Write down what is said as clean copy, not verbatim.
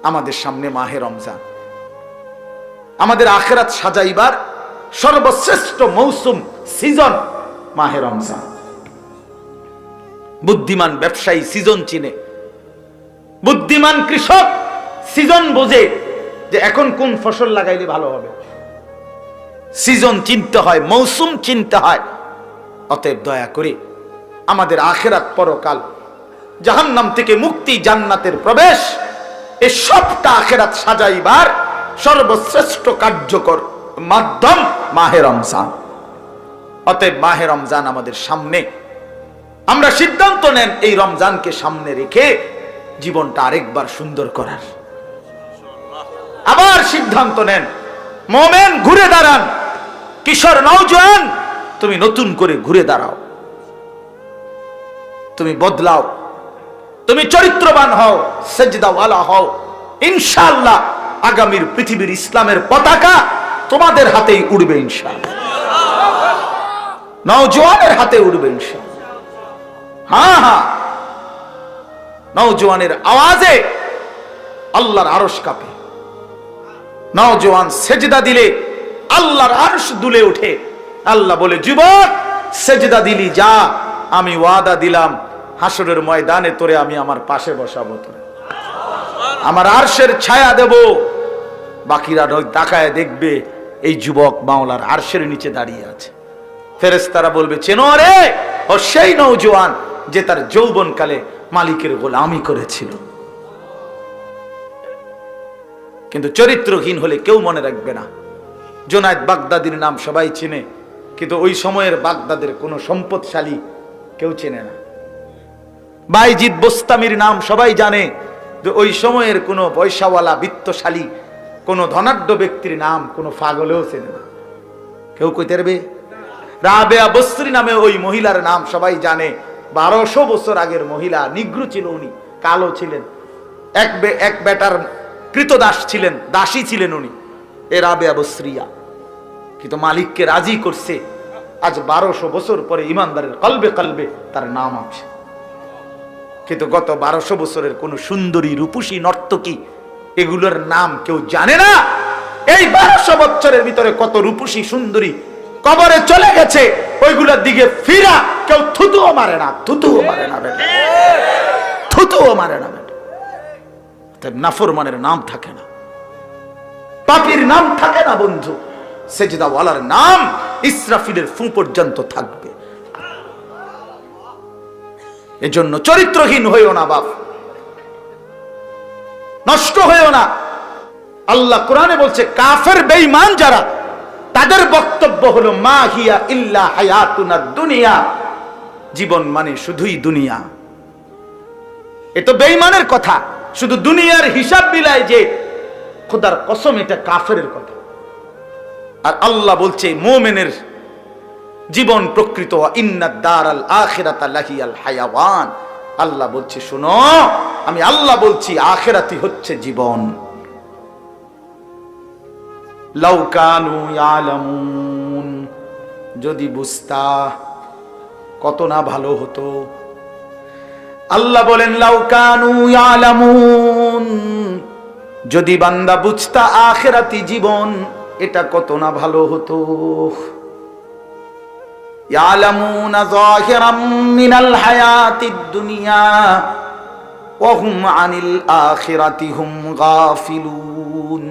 আমাদের সামনে মাহে রমজান, আমাদের আখিরাত সাজাইবার সর্বশ্রেষ্ঠ মৌসুম, সিজন মাহে রমজান। বুদ্ধিমান ব্যবসায়ী সিজন চিনে, বুদ্ধিমান কৃষক সিজন বোঝে যে এখন কোন ফসল লাগাইলে ভালো হবে। সিজন চিনতে হয়, মৌসুম চিনতে হয়। অতএব দয়া করে আমাদের আখিরাত, পরকাল, জাহান্নাম থেকে মুক্তি, জান্নাতের প্রবেশ, এই সবটা আখিরাত সাজাইবার সর্বশ্রেষ্ঠ কার্যকর মাধ্যম মাহে রমজান। অতএব মাহে রমজান আমাদের সামনে, আমরা সিদ্ধান্ত নেন এই রমজানকে সামনে রেখে জীবনটা আরেকবার সুন্দর করার। আবার সিদ্ধান্ত নেন, মোমেন ঘুরে দাঁড়ান, কিশোর নওজোয়ান তুমি নতুন করে ঘুরে দাঁড়াও, তুমি বদলাও, তুমি চরিত্রবান হও, সেজদাওয়ালা হও। ইনশাআল্লাহ আগামীর পৃথিবীর ইসলামের পতাকা তোমাদের হাতেই উড়বে ইনশাআল্লাহ, নওজোয়ানের হাতে উড়বে ইনশাআল্লাহ। হ্যাঁ হ্যাঁ, নওজোয়ানের আওয়াজে আল্লাহর আরশ কাঁপে, নওজোয়ান সেজদা দিলে আল্লাহর আরশ দুলে ওঠে। আল্লাহ বলে, যুবক সেজদা দিলি, যা, আমি ওয়াদা দিলাম হাসরের ময়দানে তোরে আমি আমার পাশে বসাবো, তোরে আমার আরশের ছায়া দেব। বাকিরা তাকায় দেখবে এই যুবক মাওলার আরশের নিচে দাঁড়িয়ে আছে। ফেরেশতারা বলবে, চেনো রে, ও সেই নওজোয়ান যে তার যৌবনকালে মালিকের গোলামি করেছিল। কিন্তু চরিত্রহীন হলে কেউ মনে রাখবে না। জুনায়েদ বাগদাদির নাম সবাই চেনে, কিন্তু ওই সময়ের বাগদাদের কোনো সম্পদশালী কেউ চেনে না। বাইজিদ বোস্তামির নাম সবাই জানে, যে ওই সময়ের কোনো পয়সাওয়ালা, বিত্তশালী, কোনো ধনাঢ্য ব্যক্তির নাম কোনো পাগলেও চেনে না। কেউ কইতে পারবে? রাবেয়া বসরি নামে ওই মহিলার নাম সবাই জানে। 1200 বছর আগের মহিলা, নিগ্রো ছিল উনি, কালো ছিলেন, এক বেটার কৃতদাস ছিলেন, দাসী ছিলেন উনি, এ রাবেয়া বসরিয়া। কিন্তু মালিককে রাজি করছে। আজ 1200 বছর পরে ইমানদারের কলবে কলবে তার নাম আছে। কিন্তু গত 1200 বছরের কোন সুন্দরী, রূপসী, নর্তকী, এগুলোর নাম কেউ জানে না। এই 1200 বছরের ভিতরে কত রূপসী সুন্দরী কবরে চলে গেছে, ওইগুলোর দিকে ফিরা কেউ থুতুও মারে না, থুতুও মারে না বেটা, থুতুও মারে না বেটা। নাফরমানের নাম থাকে না, পাপীর নাম থাকে না বন্ধু। সেজদাওয়ালার নাম ইসরাফিলের ফু পর্যন্ত থাকবে। এজন্য চরিত্রহীন হইও না বাপ, নষ্ট হইও না। আল্লাহ কোরআনে বলছে, কাফের বেঈমান যারা, তাদের বক্তব্য হলো মা হিয়া ইল্লা হায়াতুনা দুনিয়া, জীবন মানে শুধুই দুনিয়া। এ তো বেঈমানের কথা, শুধু দুনিয়ার হিসাব বিলায় যে, খোদার কসম এটা কাফেরের কথা। আর আল্লাহ বলছে মুমিনের জীবন প্রকৃত, ইন্নাদ দারাল আখিরাতা লাহিয়াল হায়াওয়ান। আল্লাহ বলছে, শোনো, আমি আল্লাহ বলছি আখিরাতই হচ্ছে জীবন। লাউ কানু ইয়ালামুন, যদি বুঝতা কত না ভালো হতো। আল্লাহ বলেন, লাউ কানু ইয়ালামুন, যদি বান্দা বুঝতা আখিরাতি জীবন এটা কত না ভালো হতো। ইয়ালামুনা যাহিরাম মিনাল হায়াতিদ দুনিয়া ওয়া হুম আনিল আখিরাতি হুম গাফিলুন।